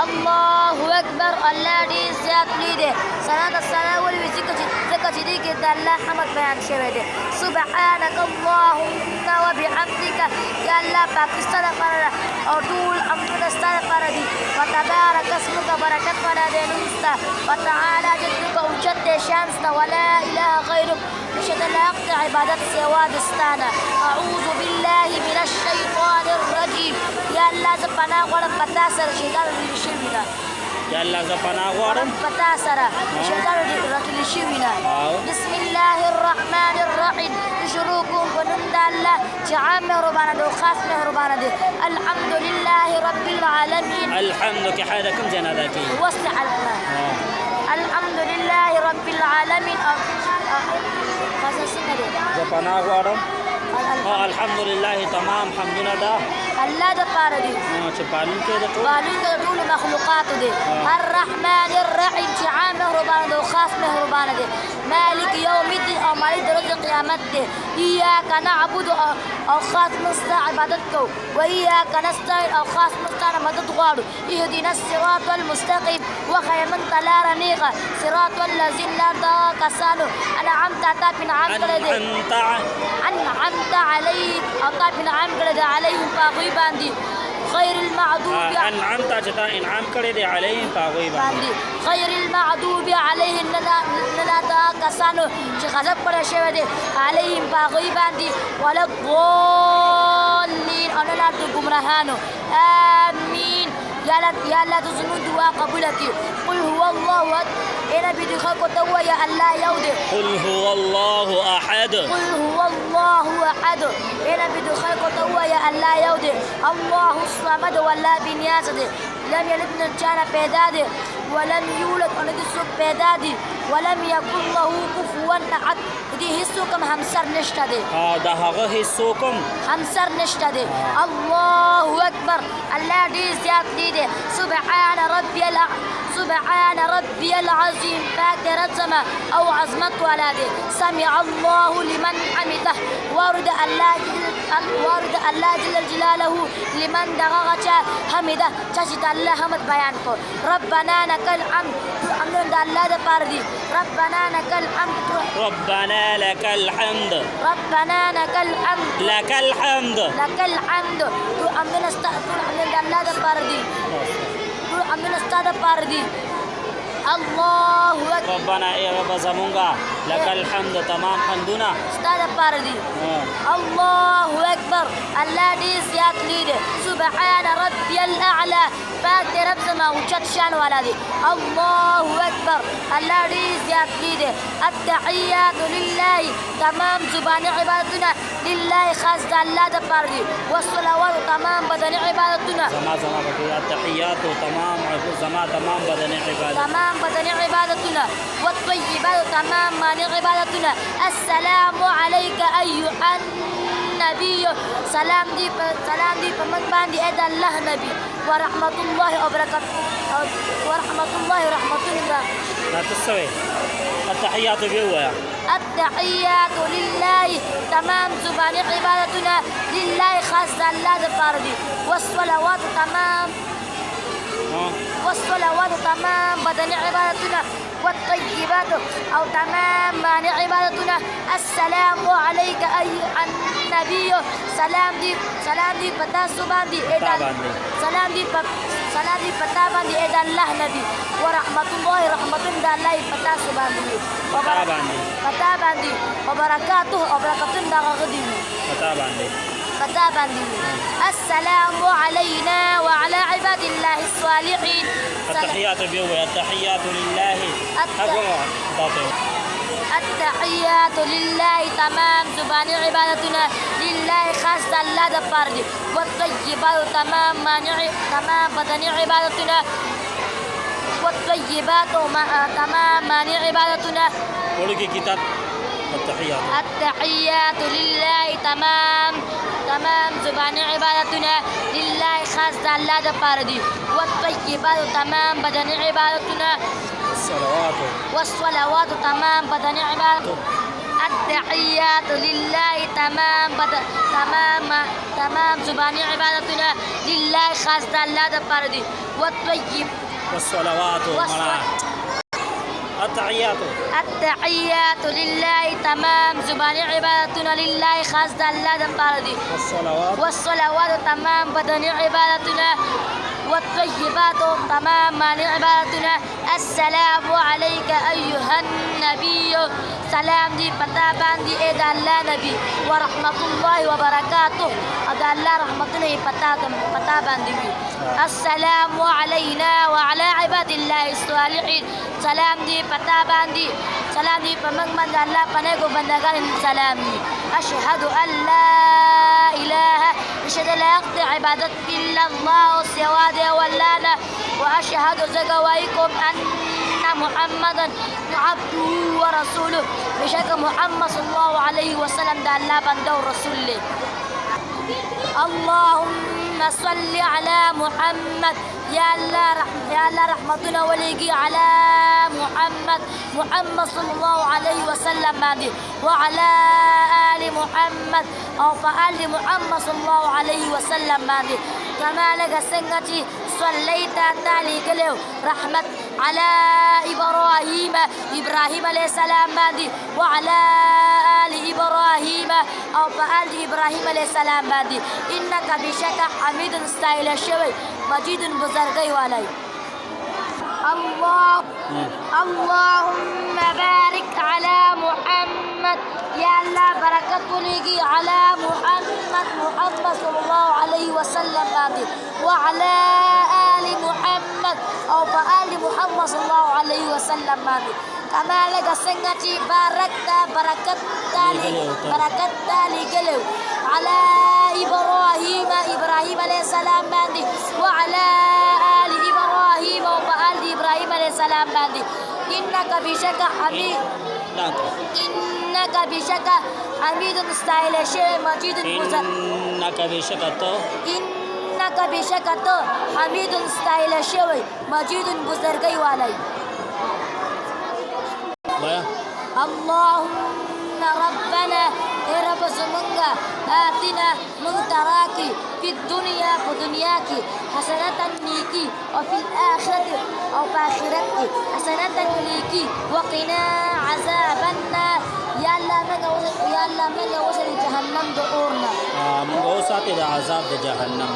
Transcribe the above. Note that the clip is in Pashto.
الله أكبر الله دې زیات لوی دی ثنا د ثنا ولې ځکه چې دې کې د الله حمد بیان شوی دی سبحانك اللهم وبحمدك یا الله پاکستان لپاره او ټول امرونه ستا لپاره دي وتبارک اسمک برکت والا دی نوم ستا وتعالی جدک اوچت دی شان ستا ولا اله غیرک نشته د حق د عبادت سوا د ستا نه اعوذ بالله من الشیطان الرجیم یا الله زه پناه غواړم په تا سره شیطان رټلی شوي نه یا الله زه پناه غواړم په تا سره شیطان رټلی شوي نه بسم الله الرحمن الرحیم شروع کوم په نوم د الله چې عام مهربانه دی او خاص مهربانه دی الحمد لله رب العالمین الحمد کې حاله کوم ځای نه ادا کېږي وصل حلقه الحمد لله رب العالمین خاصه څنګه دی زه پناه غواړم الحمدلله تمام حمدونه ده الله د پاره دي چې پالونکی د ټولو مخلوقاتو دی الرحمن الرحیم چې عام مهربانه دی او خاص مهربانه دی مالک یوم الدین او مالک د ورځې قیامت دی ایاک نعبد او خاص موږ ستا عبادت کوو و ایاک نستعین او خاص موږ ستا نه مدد غواړو اهدنا الصراط المستقیم وښیه موږ ته لاره نیغه صراط الذین لار د کسانو انعمت تا په انعام کړی دی انعمت علیهم او تا په انعام کړی دی علیهم په هغوی باندې غیر المعذوب انعمت چې تا انعام کړی دی علیهم په هغوی باندې غیر المعذوب علیهم نه دا کسانو چې غضب کړی شوی دی علیهم په هغوی باندې ولا الضالین او نه د ګمراهانو آمین یا الله د زموږ دعا قبوله کړي قل هو الله احد اے نبی د خلکو ته ووایه الله یو دی قل هو الله احد قل هو الله احد اے نبی د خلکو ته ووایه الله یو دی الله الصمد والله بې نیازه دی لم یلد نه چا نه پیدا دی ولم یولد او نه د څوک پیدا دی ولم یکن له کفوا احد د دې هېڅوک هم همسر نشته دی د هغه هېڅوک هم همسر نشته دی الله اکبر الله ډېر زیات دی سبحان ربي العظیم پاک دی رب زما او عظمت والا دی سمع الله لمن حمده وارد الله جل جلاله لمن دغه چا حمده چا چې د الله حمد بیان کړ ربنا لك الحمد حمدونه د الله دپاره دي ربنا لك الحمد ربنا لك الحمد ربنا لك الحمد لك الحمد لك الحمد ټول حمدونه د الله دپاره دي ټول حمدونه ستا دپاره دي الله اکبر ربنا ای رب زمونږه لك الحمد تمام حمدونه ستا دپاره دي الله اکبر الله ډېر زیات لوی دی سبحان ربي الاعلى پاک دی رب زما اوچت شان والا دی الله اکبر الله ډېر زیات لوی دی التحیات لله تمام زباني عبادتونه لله خاص د الله دپاره دي والصلوات تمام بدني عبادتونه زما التحیات تمام بدني عبادتنا والطيبات تمام مانع عبادتنا السلام عليك أيها النبي سلام دي من باندې اې د الله نبی ورحمة الله وبركاته ورحمة الله ورحمة الله لا تسوي التحيات بيوه التحيات لله تمام زبان عبادتنا لله خاص الله دپاره دي والصلوات تمام بدني عبادتنا والطيبات او تمام مانع عبادتنا السلام عليك ايها النبي سلام دي پتا سبحان دي سلام دي پتا باندې اې د الله نبی ورحمت الله رحمت الله پتا سبحان دي پتا باندې وبرکاته او برکتون دا غدي پتا باندې السلام علينا وعلى عباد الله الصالحين التحيات بيوه التحيات لله التحيات لله تمام زبان عبادتنا لله خاص الله دپاره دي والطيبات تمام بدني عبادتنا والطيبات تمام مانع عبادتنا ولكي كتاب التحيات لله تمام زبان عبادتنا لله خاص الله دپاره دي والطيبات تمام بدني عبادتنا والصلوات تمام بدني عبادتنا التحيات لله تمام زبانی عبادتنا لله خاص د الله د پاره دي والطيب والصلوات منا التحيات التحيات لله تمام زبانی عبادتنا لله خاص د الله د پاره دي والصلوات تمام بدني عبادتنا والطيبات تمام معنی عبادتنا السلام عليك أيها النبي سلام دی پتا باندې اے د الله نبی ورحمت الله وبرکاته د الله رحمتونه پتا باندې وي السلام علينا وعلى عباد الله الصالحين سلام دی پتا باندې سلام دی په موږ باندې الله پنه کو بندگان سلام دی اشهد ان لا اله اشهد لا يقطع عبادت الا الله سواد ولانا واشهد زغوايكم ان محمدا عبده ورسوله بشك محمد صلى الله عليه وسلم ده الله بنده ورسول له اللهم صل على محمد يا الله رحمتنا وليجي على محمد صلى الله عليه وسلم باندې وعلى آل محمد او فآل محمد صلى الله عليه وسلم باندې كما لك سنتي صليت تعالي قلو رحمت على إبراهيم عليه السلام باندې وعلى آل إبراهيم او فآل إبراهيم عليه السلام باندې إنك بشك حميد ستایل شوی مجيد بزرگی والی اللهم بارك على محمد يا الله بركة وليجي على محمد صلى الله عليه وسلم باندې وعلى آل محمد او فآل محمد صلى الله عليه وسلم باندې كما لك سنتي بركت تالي قلو على إبراهيم عليه السلام باندې وعلى آل إبراهيم وآل إبراهيم عليه السلام باندې إنك بشك حميد ستایل شوی مجيد إنك بشك حميد ستایل شوی مجيد بزرگی والی اللهم ربنا يا رب زمنگا آتنا مغتراكي في الدنيا بدنياكي حسنة نيكي وفي الآخرة أو بآخرتي حسنة نيكي وقنا عذاب النار يا الله من وصل جهنم دورنا من وصلت عذاب جهنم